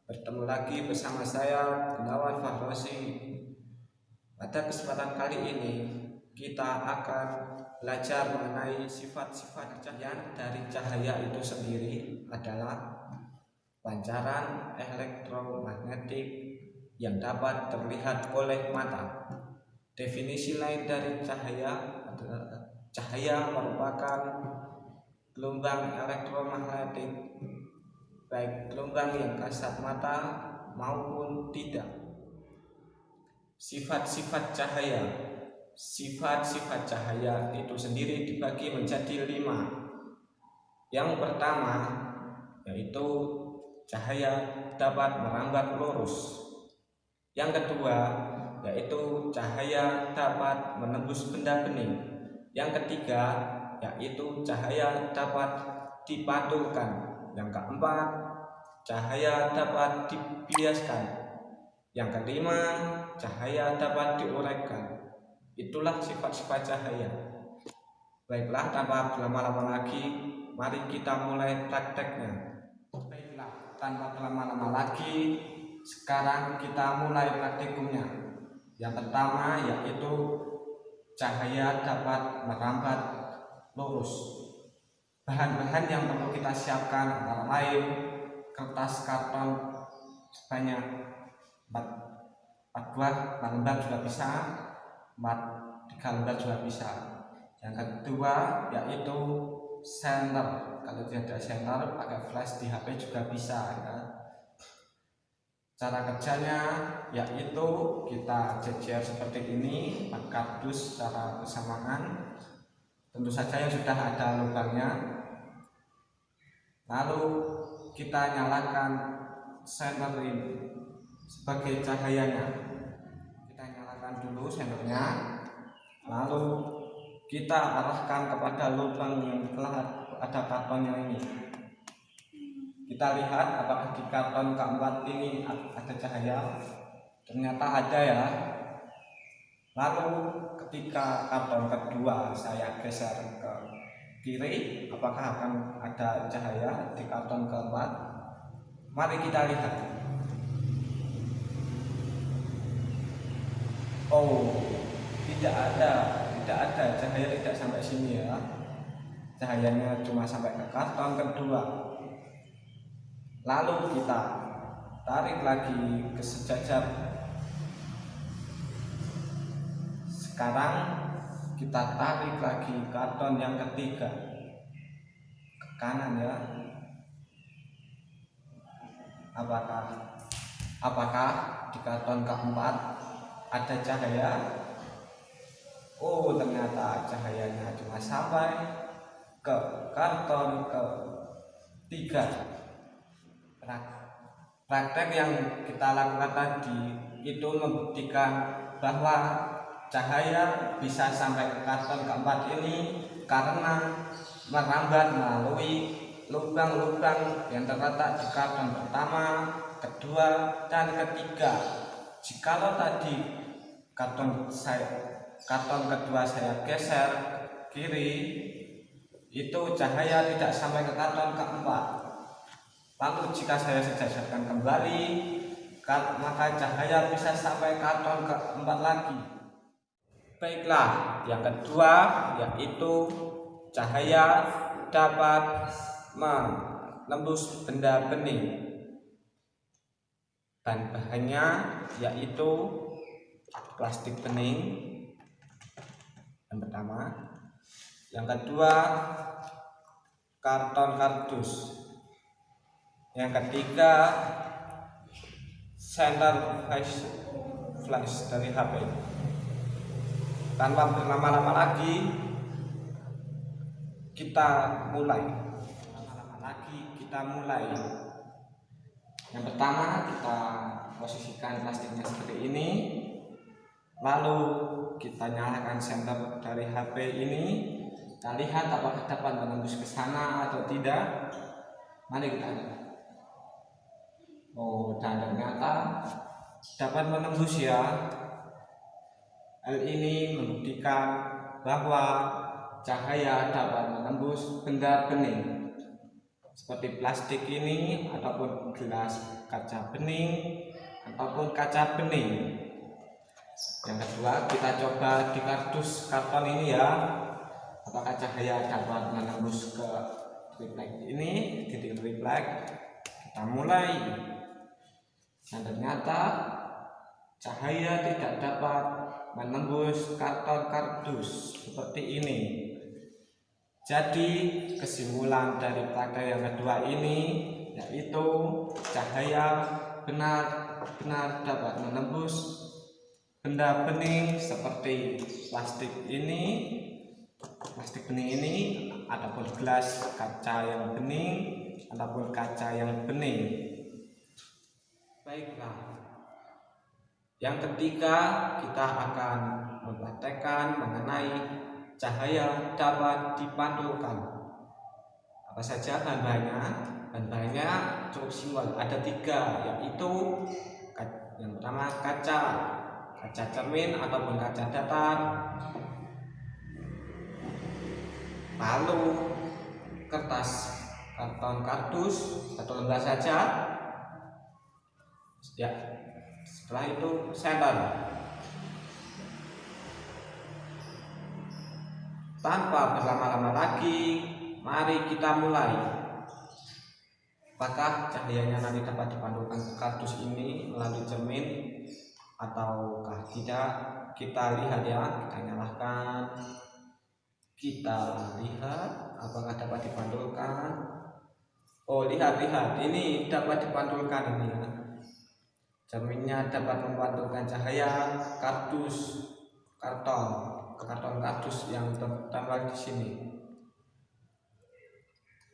Bertemu lagi bersama saya Gunawan Fahrosi. Pada kesempatan kali ini kita akan belajar mengenai sifat-sifat cahaya. Dari cahaya itu sendiri adalah pancaran elektromagnetik yang dapat terlihat oleh mata. Definisi lain dari cahaya adalah cahaya merupakan gelombang elektromagnetik, baik gelombang yang kasat mata maupun tidak. Sifat-sifat cahaya. Sifat-sifat cahaya itu sendiri dibagi menjadi 5. Yang pertama yaitu cahaya dapat merambat lurus. Yang kedua yaitu cahaya dapat menembus benda bening. Yang ketiga yaitu cahaya dapat dipantulkan. Yang keempat, cahaya dapat dibiaskan. Yang kelima, cahaya dapat diuraikan. Itulah sifat-sifat cahaya. Baiklah, tanpa berlama-lama lagi, mari kita mulai prakteknya. Baiklah, tanpa berlama-lama lagi, sekarang kita mulai praktikumnya. Yang pertama yaitu cahaya dapat merambat lurus. Bahan-bahan yang perlu kita siapkan antara lain kertas karton sebanyak 4 buah, 4 lembar juga bisa, 3 lembar juga bisa. Yang kedua yaitu senter. Kalau tidak ada senter, pakai flash di HP juga bisa ya. Cara kerjanya yaitu kita jejer seperti ini, 4 kardus secara bersamaan. Tentu saja yang sudah ada lubangnya. Lalu kita nyalakan senter ini sebagai cahayanya. Kita nyalakan dulu senternya, lalu kita arahkan kepada lubang yang telah ada kartonnya ini. Kita lihat apakah di karton keempat ini ada cahaya. Ternyata ada ya. Lalu ketika karton kedua saya geser ke kiri, apakah akan ada cahaya di karton keempat? Mari kita lihat. Oh, tidak ada cahaya, tidak sampai sini ya. Cahayanya cuma sampai ke karton kedua. Lalu kita tarik lagi ke sejajar. Sekarang kita tarik lagi karton yang ketiga ke kanan ya. Apakah di karton keempat ada cahaya? Oh, ternyata cahayanya cuma sampai ke karton ketiga. Praktek yang kita lakukan tadi itu membuktikan bahwa cahaya bisa sampai ke karton keempat ini karena merambat melalui lubang-lubang yang terletak di karton pertama, kedua, dan ketiga. Jikalau tadi karton kedua saya geser kiri, itu cahaya tidak sampai ke karton keempat. Lalu jika saya sejajarkan kembali, maka cahaya bisa sampai karton keempat lagi. Baiklah, yang kedua yaitu cahaya dapat menembus benda bening. Bahan-bahannya yaitu plastik bening yang pertama. Yang kedua, karton kardus. Yang ketiga, senter flash dari HP. Tanpa berlama-lama lagi, kita mulai. Yang pertama, kita posisikan plastiknya seperti ini. Lalu kita nyalakan senter dari HP ini. Kita lihat apakah dapat menembus ke sana atau tidak. Mari kita lihat. Oh, dan ternyata dapat menembus ya. Hal ini membuktikan bahwa cahaya dapat menembus benda bening. seperti plastik ini, ataupun gelas kaca bening, ataupun kaca bening. Yang kedua, kita coba di kardus karton ini ya, apakah cahaya dapat menembus ke triplek ini, titik triplek. Kita mulai, dan ternyata cahaya tidak dapat menembus karton kardus seperti ini. Jadi kesimpulan dari praktek yang kedua ini yaitu cahaya benar-benar dapat menembus benda bening seperti plastik bening ini, ataupun gelas kaca yang bening, ataupun kaca yang bening. Baiklah, yang ketiga kita akan mempraktekkan mengenai cahaya dapat dipantulkan. Apa saja bahan-bahannya? Bahan-bahannya cukup simpel, ada 3, yaitu yang pertama kaca cermin ataupun kaca datar, lalu kertas karton kardus 1 lembar saja ya. Setelah itu senter. Tanpa berlama-lama lagi, mari kita mulai. Apakah cahayanya nanti dapat dipantulkan ke kardus ini melalui cermin ataukah tidak? Kita lihat ya, kita nyalakan, kita lihat apakah dapat dipantulkan. Oh, lihat, ini dapat dipantulkan ini ya. Cerminnya dapat memantulkan cahaya kardus karton kardus yang tertambah di sini.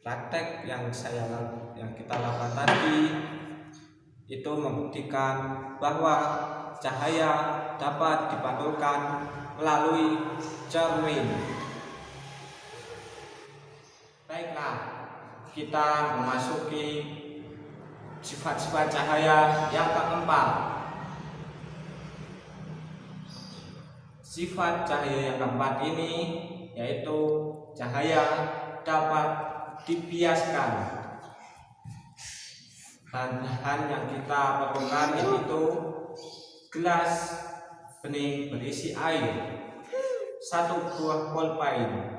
Praktek yang kita lakukan tadi itu membuktikan bahwa cahaya dapat dipantulkan melalui cermin. Baiklah, kita memasuki sifat-sifat cahaya yang keempat. Sifat cahaya yang keempat ini yaitu cahaya dapat dibiaskan. Bahan-bahan yang kita perlukan yaitu gelas bening berisi air, 1 buah pulpen.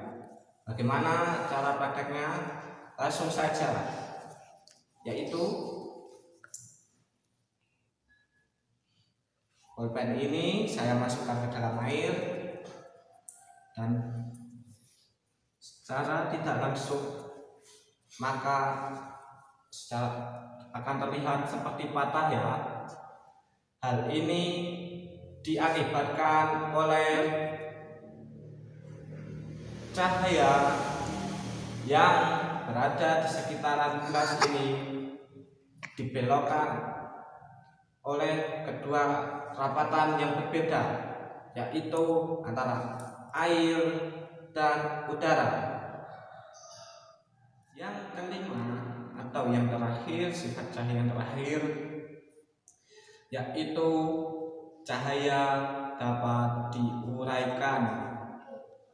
Bagaimana cara prakteknya? Langsung saja, yaitu pulpen ini saya masukkan ke dalam air, dan secara tidak langsung maka akan terlihat seperti patah ya. Hal ini diakibatkan oleh cahaya yang berada di sekitaran gelas ini dibelokkan oleh kedua rapatan yang berbeda, yaitu antara air dan udara. Yang kelima atau yang terakhir, sifat cahaya yang terakhir yaitu cahaya dapat diuraikan.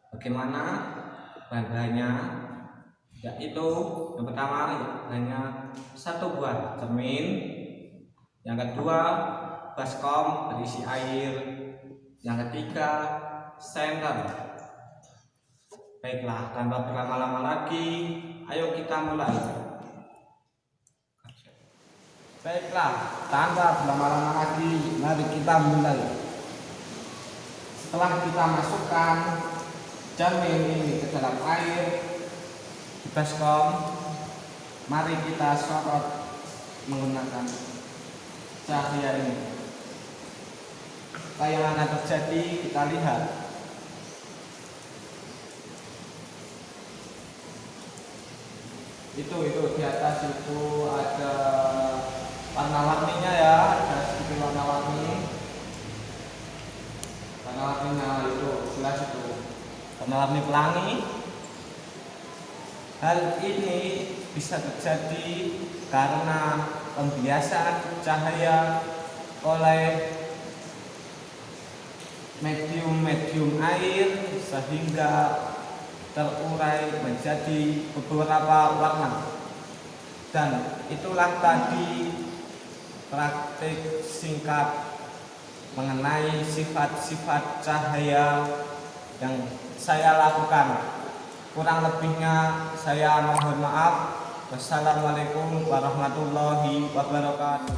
Bagaimana bahan-bahannya? Yaitu yang pertama hanya 1 buah cermin, yang kedua baskom berisi air, yang ketiga senter. Baiklah, tanpa berlama-lama lagi, ayo kita mulai. Baiklah, tanpa berlama-lama lagi, mari kita mulai. Setelah kita masukkan cermin ini ke dalam air di baskom, mari kita sorot menggunakan cahaya ini. Apa yang akan terjadi kita lihat. Itu di atas itu ada warna-warninya ya, ada sedikit warna-warni. Warna-warninya itu jelas, itu warna-warni pelangi. Hal ini bisa terjadi karena pembiasaan cahaya oleh medium air sehingga terurai menjadi beberapa warna. Dan itulah tadi praktik singkat mengenai sifat-sifat cahaya yang saya lakukan. Kurang lebihnya saya mohon maaf. Wassalamualaikum warahmatullahi wabarakatuh.